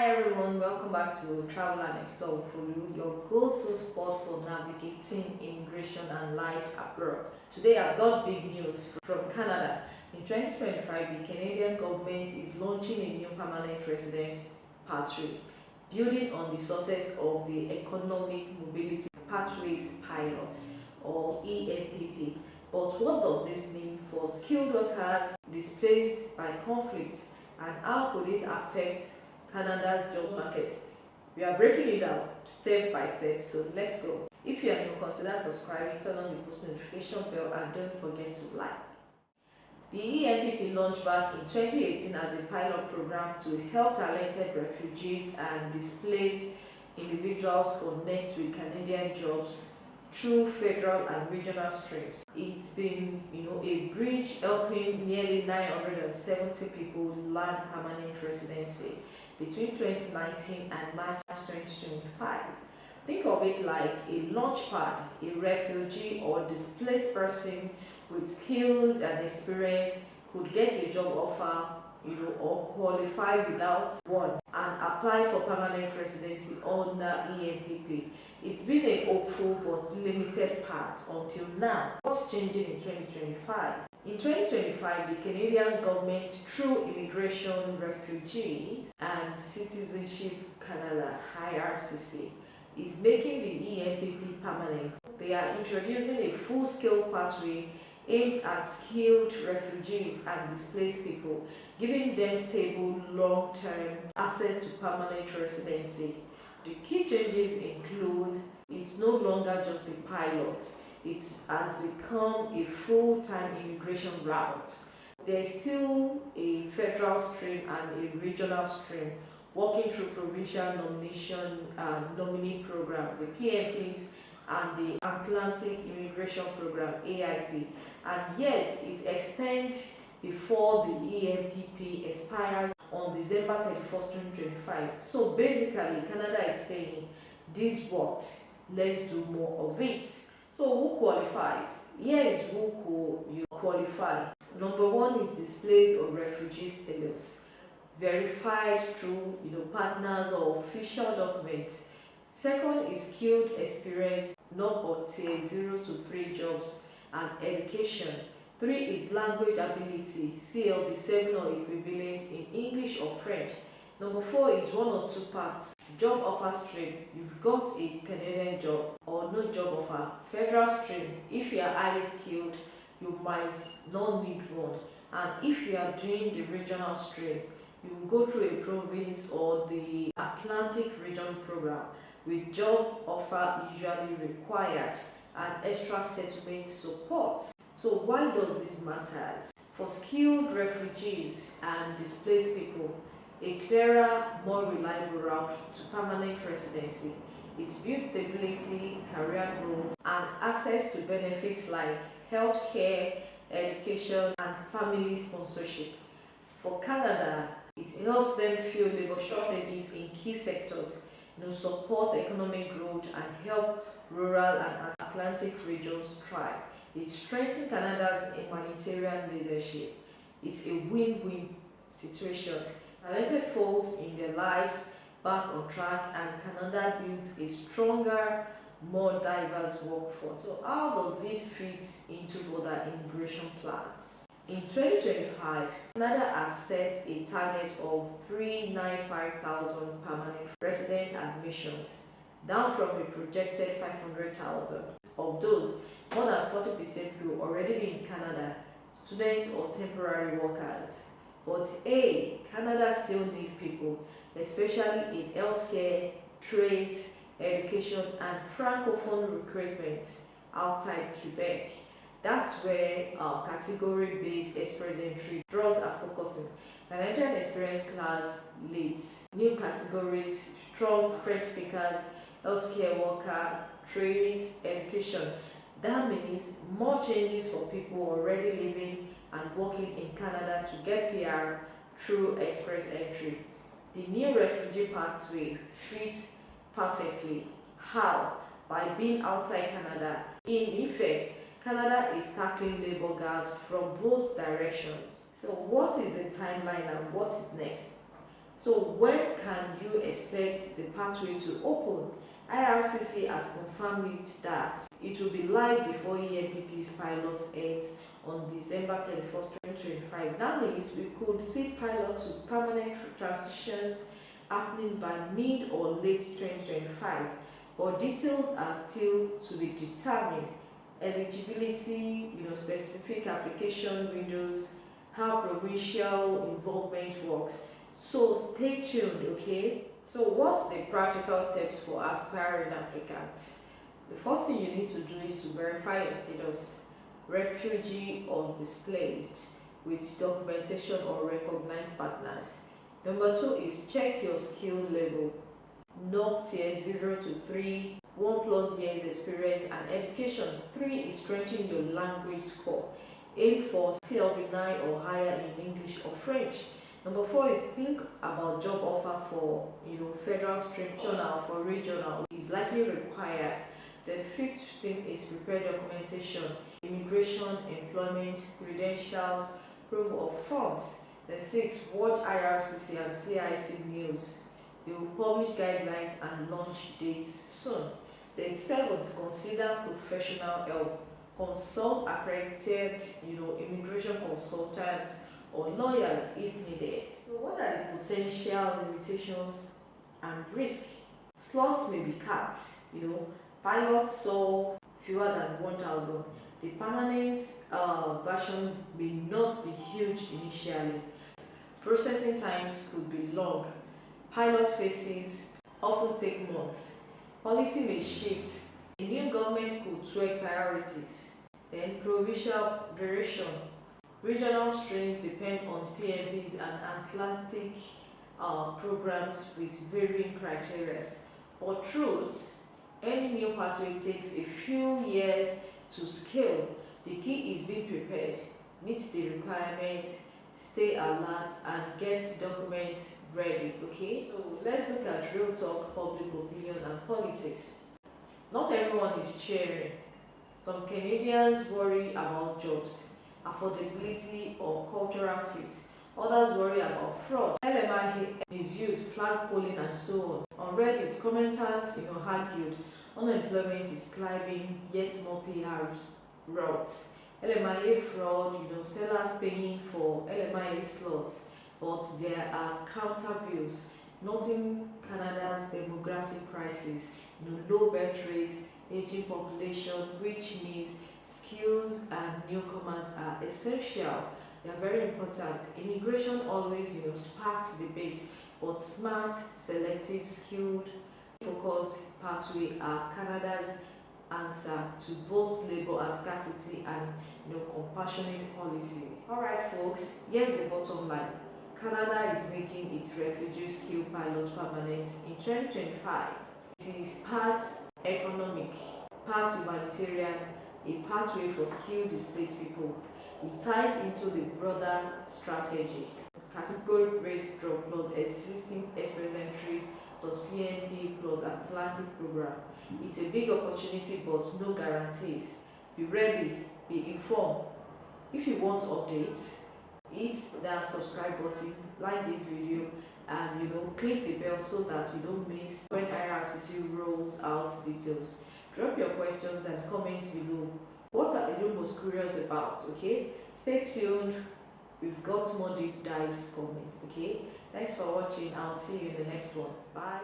Hi everyone, welcome back to Travel and Explore for you, your go-to spot for navigating immigration and life abroad. Today I've got big news from Canada. In 2025, the Canadian government is launching a new permanent residence pathway, building on the success of the Economic Mobility Pathways Pilot or EMPP. But what does this mean for skilled workers displaced by conflicts, and how could it affect Canada's job market? We are breaking it down step by step, so let's go. If you are new, consider subscribing, turn on the post notification bell, and don't forget to like. The EMPP launched back in 2018 as a pilot program to help talented refugees and displaced individuals connect with Canadian jobs through federal and regional streams. It's been, a bridge helping nearly 970 people land permanent residency between 2019 and March 2025. Think of it like a launch pad. A refugee or displaced person with skills and experience could get a job offer, or qualify without one and apply for permanent residency under EMPP. It's been a hopeful but limited path until now. What's changing in 2025? In 2025, the Canadian government, through Immigration, Refugees and Citizenship Canada (IRCC), is making the EMPP permanent. They are introducing a full-scale pathway aimed at skilled refugees and displaced people, giving them stable, long-term access to permanent residency. The key changes include it's no longer just a pilot, it has become a full-time immigration route. There is still a federal stream and a regional stream working through provincial nominee program, the PMPs, and the Atlantic Immigration Program (AIP). And yes, it extends before the EMPP expires on December 31st, 2025. So basically, Canada is saying this worked, let's do more of it. So who qualifies? Here is who could qualify. Number one is displaced or refugee status, verified through partners or official documents. Second is skilled experience, not or tier 0 to 3 jobs and education. 3 is language ability, CLB7 or equivalent in English or French. Number 4 is 1 or 2 parts. Job offer stream, you've got a Canadian job or no job offer. Federal stream, if you are highly skilled, you might not need one. And if you are doing the regional stream, you will go through a province or the Atlantic Region Program with job offer usually required and extra settlement support. So why does this matter? For skilled refugees and displaced people, a clearer, more reliable route to permanent residency. It builds stability, career growth, and access to benefits like healthcare, education, and family sponsorship. For Canada, it helps them fill labor shortages in key sectors, support economic growth, and help rural and Atlantic regions thrive. It strengthens Canada's humanitarian leadership. It's a win-win situation. Talented folks in their lives back on track, and Canada builds a stronger, more diverse workforce. So how does it fit into border immigration plans? In 2025, Canada has set a target of 395,000 permanent resident admissions, down from a projected 500,000. Of those, more than 40% will already be in Canada, students or temporary workers. But hey, Canada still needs people, especially in healthcare, trades, education, and francophone recruitment outside Quebec. That's where our category-based express entry draws are focusing. Canadian experience class leads new categories, strong French speakers, healthcare worker, trades, education. That means more changes for people already living and working in Canada to get PR through express entry. The new refugee pathway fits perfectly. How? By being outside Canada. In effect, Canada is tackling labor gaps from both directions. So what is the timeline and what is next? So when can you expect the pathway to open? IRCC has confirmed it that it will be live before EMPP's pilot ends on December 31st, 2025. That means we could see pilot to permanent transitions happening by mid or late 2025, but details are still to be determined. Eligibility, specific application windows, how provincial involvement works. So stay tuned, okay? So what's the practical steps for aspiring applicants? The first thing you need to do is to verify your status, refugee or displaced, with documentation or recognized partners. Number two is check your skill level, NOC tier 0 to 3, 1+ years experience and education. 3 is strengthening your language score. Aim for CLB 9 or higher in English or French. Number 4 is think about job offer for federal stream journal for regional is likely required. The fifth thing is prepare documentation, immigration, employment, credentials, proof of funds. The sixth, watch IRCC and CIC news. They will publish guidelines and launch dates soon. The seventh, consider professional help. Consult accredited, immigration consultants or lawyers if needed. So what are the potential limitations and risk? Slots may be capped, pilots saw fewer than 1,000. The permanent version may not be huge initially. Processing times could be long. Pilot phases often take months. Policy may shift. A new government could tweak priorities. Then provincial variation. Regional streams depend on PMPs and Atlantic programs with varying criteria. For truth, any new pathway takes a few years to scale. The key is being prepared, meet the requirement, stay alert, and get documents ready. Okay, so let's look at real talk, public opinion, and politics. Not everyone is cheering. Some Canadians worry about jobs, affordability, or cultural fit. Others worry about fraud, LMI misuse, flag polling, and so on. On Reddit, commenters argued unemployment is climbing, yet more PR routes. LMIA fraud, sellers paying for LMIA slots, but there are counter views, noting Canada's demographic crisis, low birth rate, aging population, which means skills and newcomers are essential. They are very important. Immigration always sparks debate, but smart, selective, skilled, focused pathway are Canada's answer to both labor and scarcity and compassionate policy. Alright folks, here's the bottom line. Canada is making its refugee skill pilot permanent in 2025. It is part economic, part humanitarian, a pathway for skilled displaced people. It ties into the broader strategy. Category-based drop plus existing express entry plus PNP plus Atlantic program. It's a big opportunity but no guarantees. Be ready, be informed. If you want updates, hit that subscribe button, like this video, and click the bell so that you don't miss when IRCC rolls out details. Drop your questions and comment below. What are you most curious about? Okay, stay tuned. We've got more deep dives coming. Okay, thanks for watching. I'll see you in the next one. Bye.